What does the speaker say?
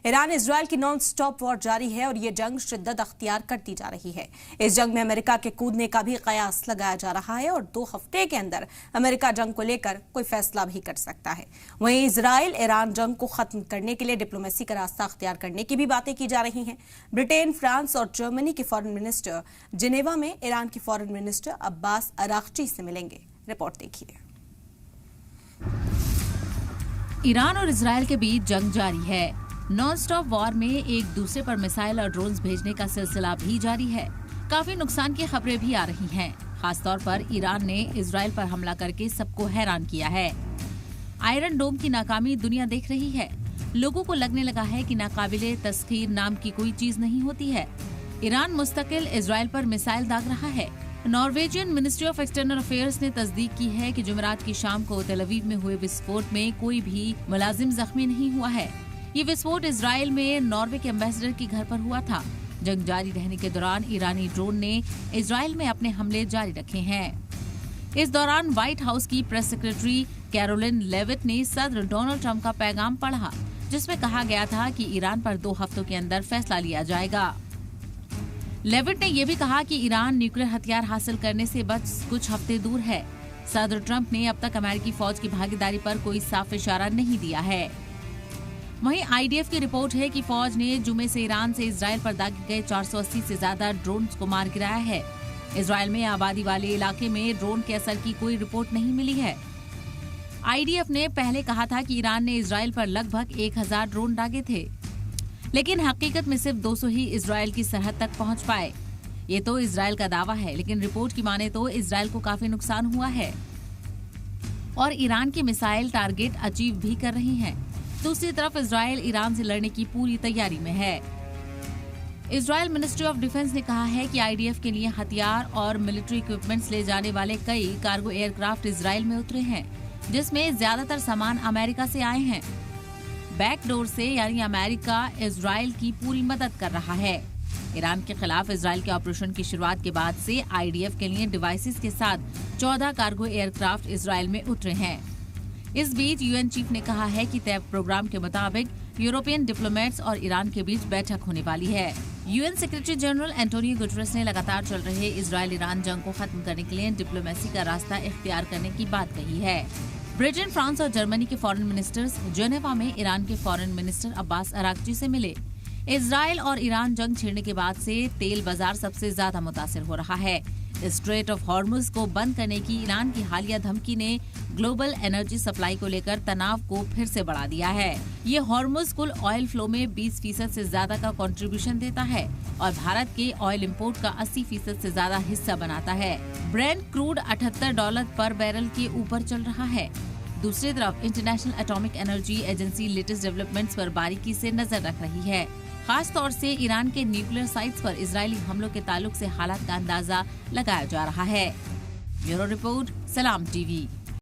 Iran Israel की non stop war जारी है और ये जंग शिद्दत अख्तियार करती जा रही है। इस जंग में अमेरिका के कूदने का भी कयास लगाया जा रहा है और 2 हफ्ते के अंदर अमेरिका जंग को लेकर कोई फैसला भी कर सकता है। वहीं इजरायल ईरान जंग को खत्म करने के लिए डिप्लोमेसी का रास्ता अख्तियार करने की भी बातें की जा रही हैं। ब्रिटेन, फ्रांस और जर्मनी के फॉरेन मिनिस्टर जिनेवा में ईरान के फॉरेन मिनिस्टर अब्बास अरागची से मिलेंगे। रिपोर्ट देखिए। ईरान और इजरायल के बीच जंग जारी है। नॉन स्टॉप वॉर में एक दूसरे पर मिसाइल और ड्रोन्स भेजने का सिलसिला भी जारी है। काफी नुकसान की खबरें भी आ रही हैं। खासतौर पर ईरान ने इजरायल पर हमला करके सबको हैरान किया है। आयरन डोम की नाकामी दुनिया देख रही है। लोगों को लगने लगा है कि नाकाबिले तस्खीर नाम की कोई चीज नहीं होती है। ईरान मुस्तकिल इजरायल पर मिसाइल दाग रहा है। Norwegian ministry of external affairs ने तस्दीक की है कि जुमेरात की शाम को तेल अवीव में हुए विस्फोट में कोई भी मुलाजिम जख्मी नहीं हुआ है। ये विस्फोट इजरायल में नॉर्वे के एम्बेसडर के घर पर हुआ था। जंग जारी रहने के दौरान ईरानी ड्रोन ने इजरायल में अपने हमले जारी रखे हैं। इस दौरान व्हाइट हाउस की प्रेस सेक्रेटरी कैरोलिन लेविट ने सदर डोनाल्ड ट्रंप का पैगाम पढ़ा, जिसमें कहा गया था कि ईरान पर 2 हफ्तों के अंदर फैसला लिया जाएगा। लेविट ने यह भी कहा कि ईरान न्यूक्लियर हथियार हासिल करने से बस कुछ हफ्ते दूर है। सदर ट्रंप ने अब तक अमेरिकी फौज की भागीदारी पर कोई साफ इशारा नहीं दिया है। वहीं आईडीएफ की रिपोर्ट है कि फौज ने जुमे से ईरान से इजरायल पर दागे गए 480 से ज्यादा ड्रोन को मार गिराया है। इजरायल में आबादी वाले इलाके में ड्रोन के असर की कोई रिपोर्ट नहीं मिली है। आईडीएफ ने पहले कहा था कि ईरान ने इजरायल पर लगभग 1000 ड्रोन दागे थे, लेकिन हकीकत में सिर्फ 200 ही इजरायल की सरहद तक पहुंच पाए। ये तो इजरायल का दावा है, लेकिन रिपोर्ट की माने तो इजरायल को काफी नुकसान हुआ है और ईरान की मिसाइल टारगेट अचीव भी कर रही हैं। दूसरी तरफ इजरायल ईरान से लड़ने की पूरी तैयारी में है। इजरायल मिनिस्ट्री ऑफ डिफेंस ने कहा है कि आईडीएफ के लिए हथियार और मिलिट्री इक्विपमेंट्स ले जाने वाले कई कार्गो एयरक्राफ्ट इजरायल में उतरे हैं, जिसमें ज्यादातर सामान अमेरिका से आए हैं। बैकडोर से यानी अमेरिका इजरायल की पूरी मदद कर रहा है। ईरान के खिलाफ इजरायल के ऑपरेशन की शुरुआत के बाद से आईडीएफ के लिए डिवाइसेस के साथ 14 कार्गो एयरक्राफ्ट इजरायल में उतरे हैं। इस बीच यूएन चीफ ने कहा है कि तय प्रोग्राम के मुताबिक यूरोपियन डिप्लोमेट्स और ईरान के बीच बैठक होने वाली है। UN secretary general Antonio Guterres ने लगातार चल रहे इजरायल ईरान जंग को खत्म करने के लिए डिप्लोमेसी का रास्ता इख्तियार करने की बात कही है। ब्रिटेन, फ्रांस और जर्मनी के फॉरेन मिनिस्टर्स जेनेवा में ईरान के फॉरेन मिनिस्टर अब्बास अरागची से मिले। इजरायल और ईरान जंग छिड़ने के बाद से तेल बाजार सबसे ज्यादा मुतासिर हो रहा है। स्ट्रेट ऑफ हॉर्मुज को बंद करने की ईरान की हालिया धमकी ने ग्लोबल एनर्जी सप्लाई को लेकर तनाव को फिर से बढ़ा दिया है। ये हॉर्मुज कुल ऑयल फ्लो में 20% से ज्यादा का कंट्रीब्यूशन देता है और भारत के ऑयल इंपोर्ट का 80% से ज्यादा हिस्सा बनाता है। ब्रेंट क्रूड $78 पर बैरल के ऊपर चल रहा है। दूसरी तरफ international atomic energy agency latest developments पर बारीकी से नजर रख रही है। खास तौर से ईरान के न्यूक्लियर साइट्स पर इजरायली हमलों के ताल्लुक से हालात का अंदाजा लगाया जा रहा है। ब्यूरो रिपोर्ट, सलाम टीवी।